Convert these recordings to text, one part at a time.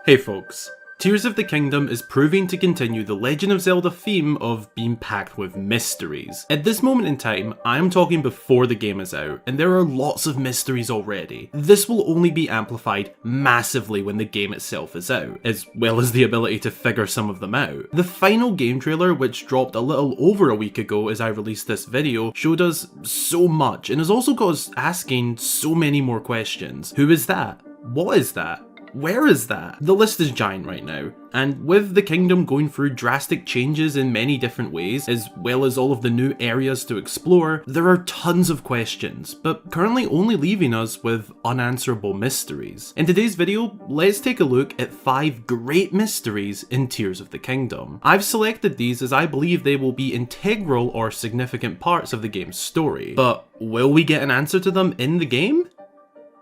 Hey folks, Tears of the Kingdom is proving to continue the Legend of Zelda theme of being packed with mysteries. At this moment in time, I am talking before the game is out, and there are lots of mysteries already. This will only be amplified massively when the game itself is out, as well as the ability to figure some of them out. The final game trailer, which dropped a little over a week ago as I released this video, showed us so much, and has also got us asking so many more questions. Who is that? What is that? Where is that? The list is giant right now, and with the kingdom going through drastic changes in many different ways, as well as all of the new areas to explore, there are tons of questions, but currently only leaving us with unanswerable mysteries. In today's video, let's take a look at 5 great mysteries in Tears of the Kingdom. I've selected these as I believe they will be integral or significant parts of the game's story, but will we get an answer to them in the game?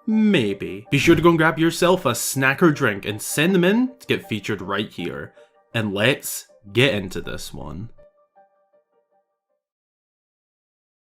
Maybe. Be sure to go and grab yourself a snack or drink and send them in to get featured right here. And let's get into this one.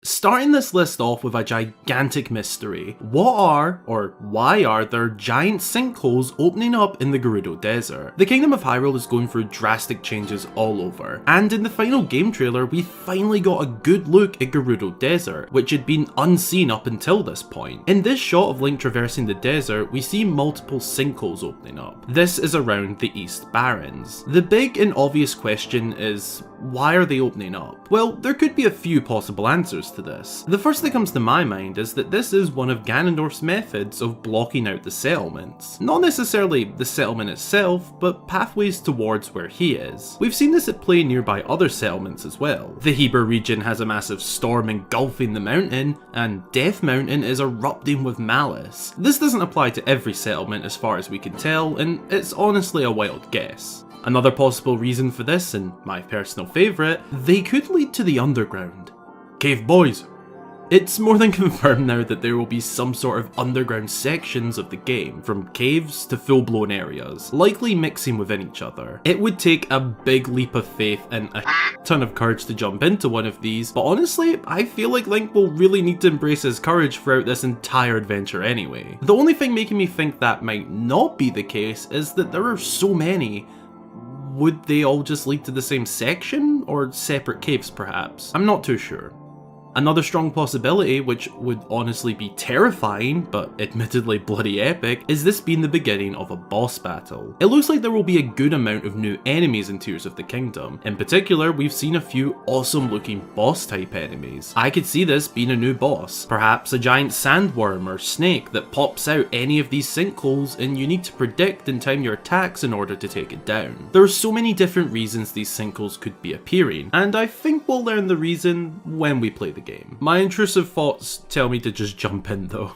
Starting this list off with a gigantic mystery. What are, or why are there giant sinkholes opening up in the Gerudo Desert? The Kingdom of Hyrule is going through drastic changes all over, and in the final game trailer we finally got a good look at Gerudo Desert, which had been unseen up until this point. In this shot of Link traversing the desert, we see multiple sinkholes opening up. This is around the East Barrens. The big and obvious question is, why are they opening up? Well, there could be a few possible answers to this. The first that comes to my mind is that this is one of Ganondorf's methods of blocking out the settlements. Not necessarily the settlement itself, but pathways towards where he is. We've seen this at play nearby other settlements as well. The Heber region has a massive storm engulfing the mountain, and Death Mountain is erupting with malice. This doesn't apply to every settlement as far as we can tell, and it's honestly a wild guess. Another possible reason for this, and my personal favourite, they could lead to the underground. Cave boys! It's more than confirmed now that there will be some sort of underground sections of the game, from caves to full-blown areas, likely mixing within each other. It would take a big leap of faith and a ton of courage to jump into one of these, but honestly, I feel like Link will really need to embrace his courage throughout this entire adventure anyway. The only thing making me think that might not be the case is that there are so many. Would they all just lead to the same section, or separate caves perhaps? I'm not too sure. Another strong possibility, which would honestly be terrifying, but admittedly bloody epic, is this being the beginning of a boss battle. It looks like there will be a good amount of new enemies in Tears of the Kingdom. In particular, we've seen a few awesome looking boss type enemies. I could see this being a new boss. Perhaps a giant sandworm or snake that pops out any of these sinkholes and you need to predict and time your attacks in order to take it down. There are so many different reasons these sinkholes could be appearing, and I think we'll learn the reason when we play the game. My intrusive thoughts tell me to just jump in though.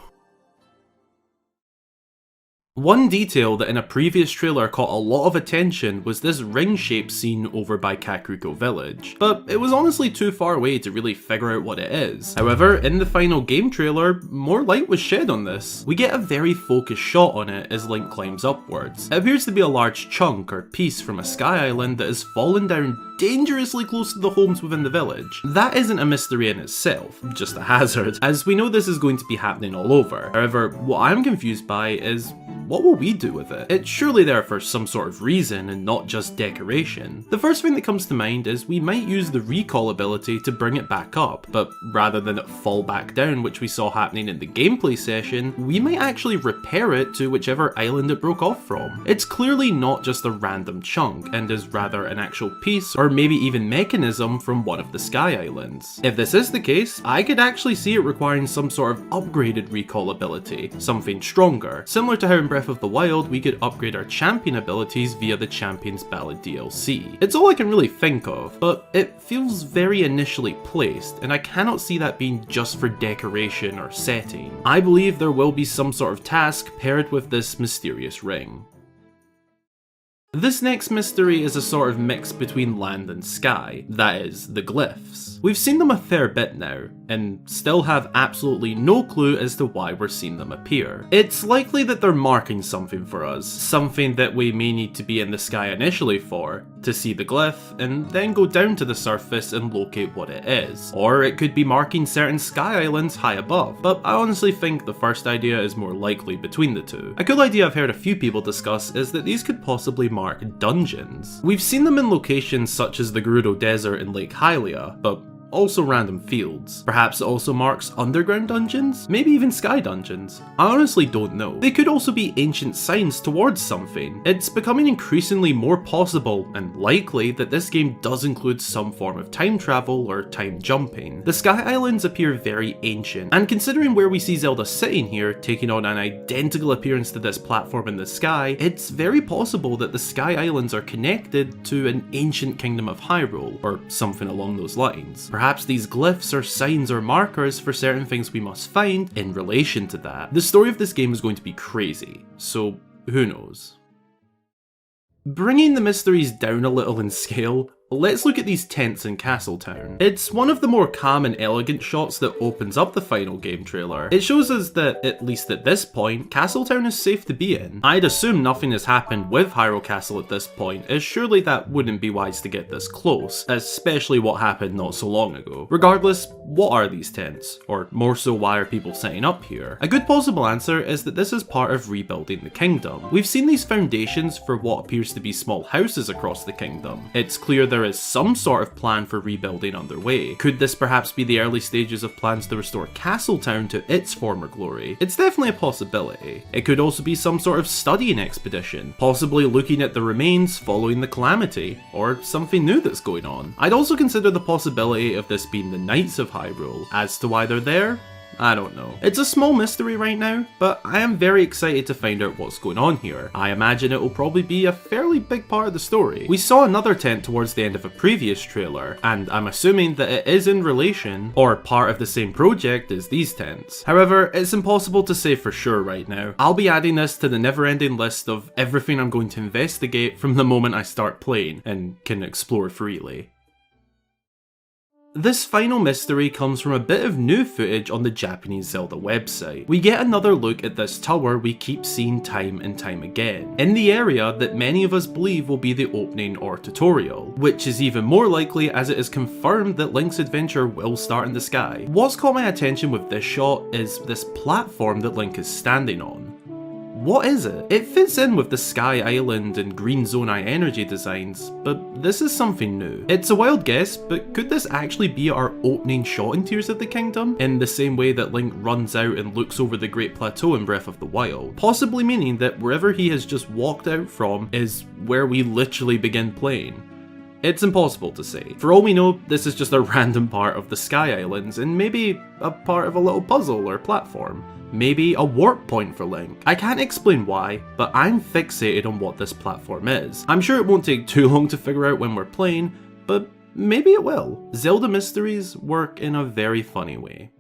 One detail that in a previous trailer caught a lot of attention was this ring-shaped scene over by Kakariko Village, but it was honestly too far away to really figure out what it is. However, in the final game trailer, more light was shed on this. We get a very focused shot on it as Link climbs upwards. It appears to be a large chunk or piece from a sky island that has fallen down dangerously close to the homes within the village. That isn't a mystery in itself, just a hazard, as we know this is going to be happening all over. However, what I'm confused by is, what will we do with it? It's surely there for some sort of reason and not just decoration. The first thing that comes to mind is we might use the recall ability to bring it back up, but rather than it fall back down, which we saw happening in the gameplay session, we might actually repair it to whichever island it broke off from. It's clearly not just a random chunk, and is rather an actual piece or maybe even mechanism from one of the Sky Islands. If this is the case, I could actually see it requiring some sort of upgraded recall ability, something stronger, similar to how in Breath of the Wild we could upgrade our champion abilities via the Champion's Ballad DLC. It's all I can really think of, but it feels very initially placed, and I cannot see that being just for decoration or setting. I believe there will be some sort of task paired with this mysterious ring. This next mystery is a sort of mix between land and sky, that is, the Glyphs. We've seen them a fair bit now, and still have absolutely no clue as to why we're seeing them appear. It's likely that they're marking something for us, something that we may need to be in the sky initially for, to see the glyph, and then go down to the surface and locate what it is. Or it could be marking certain sky islands high above, but I honestly think the first idea is more likely between the two. A cool idea I've heard a few people discuss is that these could possibly mark dungeons. We've seen them in locations such as the Gerudo Desert and Lake Hylia, but also random fields. Perhaps it also marks underground dungeons? Maybe even sky dungeons? I honestly don't know. They could also be ancient signs towards something. It's becoming increasingly more possible and likely that this game does include some form of time travel or time jumping. The sky islands appear very ancient, and considering where we see Zelda sitting here, taking on an identical appearance to this platform in the sky, it's very possible that the sky islands are connected to an ancient kingdom of Hyrule, or something along those lines. Perhaps these glyphs are signs or markers for certain things we must find in relation to that. The story of this game is going to be crazy, so who knows? Bringing the mysteries down a little in scale, let's look at these tents in Castletown. It's one of the more calm and elegant shots that opens up the final game trailer. It shows us that, at least at this point, Castletown is safe to be in. I'd assume nothing has happened with Hyrule Castle at this point, as surely that wouldn't be wise to get this close, especially what happened not so long ago. Regardless, what are these tents? Or more so, why are people setting up here? A good possible answer is that this is part of rebuilding the kingdom. We've seen these foundations for what appears to be small houses across the kingdom. It's clear there is some sort of plan for rebuilding underway. Could this perhaps be the early stages of plans to restore Castletown to its former glory? It's definitely a possibility. It could also be some sort of studying expedition, possibly looking at the remains following the calamity, or something new that's going on. I'd also consider the possibility of this being the Knights of Hyrule. As to why they're there, I don't know. It's a small mystery right now, but I am very excited to find out what's going on here. I imagine it will probably be a fairly big part of the story. We saw another tent towards the end of a previous trailer, and I'm assuming that it is in relation, or part of the same project as these tents. However, it's impossible to say for sure right now. I'll be adding this to the never-ending list of everything I'm going to investigate from the moment I start playing, and can explore freely. This final mystery comes from a bit of new footage on the Japanese Zelda website. We get another look at this tower we keep seeing time and time again, in the area that many of us believe will be the opening or tutorial, which is even more likely as it is confirmed that Link's adventure will start in the sky. What's caught my attention with this shot is this platform that Link is standing on. What is it? It fits in with the Sky Island and Green Zone Eye energy designs, but this is something new. It's a wild guess, but could this actually be our opening shot in Tears of the Kingdom? In the same way that Link runs out and looks over the Great Plateau in Breath of the Wild, possibly meaning that wherever he has just walked out from is where we literally begin playing. It's impossible to say. For all we know, this is just a random part of the Sky Islands, and maybe a part of a little puzzle or platform. Maybe a warp point for Link. I can't explain why, but I'm fixated on what this platform is. I'm sure it won't take too long to figure out when we're playing, but maybe it will. Zelda mysteries work in a very funny way.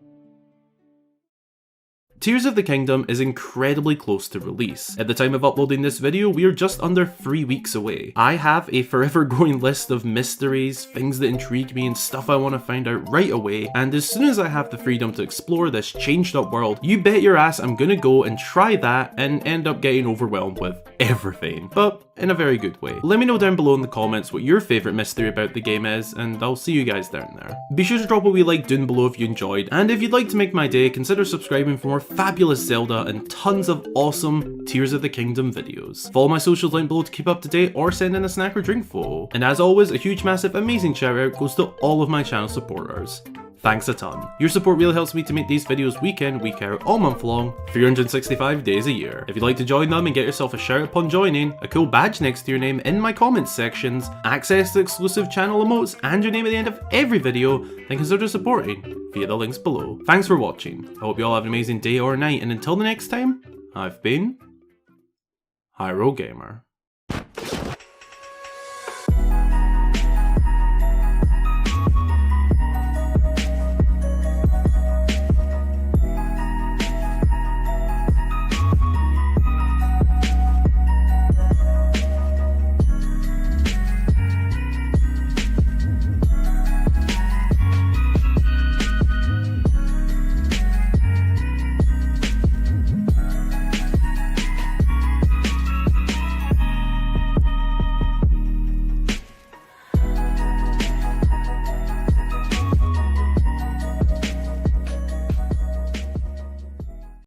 Tears of the Kingdom is incredibly close to release. At the time of uploading this video, we are just under 3 weeks away. I have a forever growing list of mysteries, things that intrigue me, and stuff I want to find out right away, and as soon as I have the freedom to explore this changed up world, you bet your ass I'm gonna go and try that and end up getting overwhelmed with everything, but in a very good way. Let me know down below in the comments what your favourite mystery about the game is, and I'll see you guys down there. Be sure to drop a wee like down below if you enjoyed, and if you'd like to make my day, consider subscribing for more fabulous Zelda and tons of awesome Tears of the Kingdom videos. Follow my socials down below to keep up to date, or send in a snack or drink photo. And as always, a huge massive amazing shout out goes to all of my channel supporters. Thanks a ton. Your support really helps me to make these videos week in, week out, all month long, 365 days a year. If you'd like to join them and get yourself a shout upon joining, a cool badge next to your name in my comments sections, access to exclusive channel emotes, and your name at the end of every video, then consider supporting via the links below. Thanks for watching. I hope you all have an amazing day or night, and until the next time, I've been Hyrule Gamer.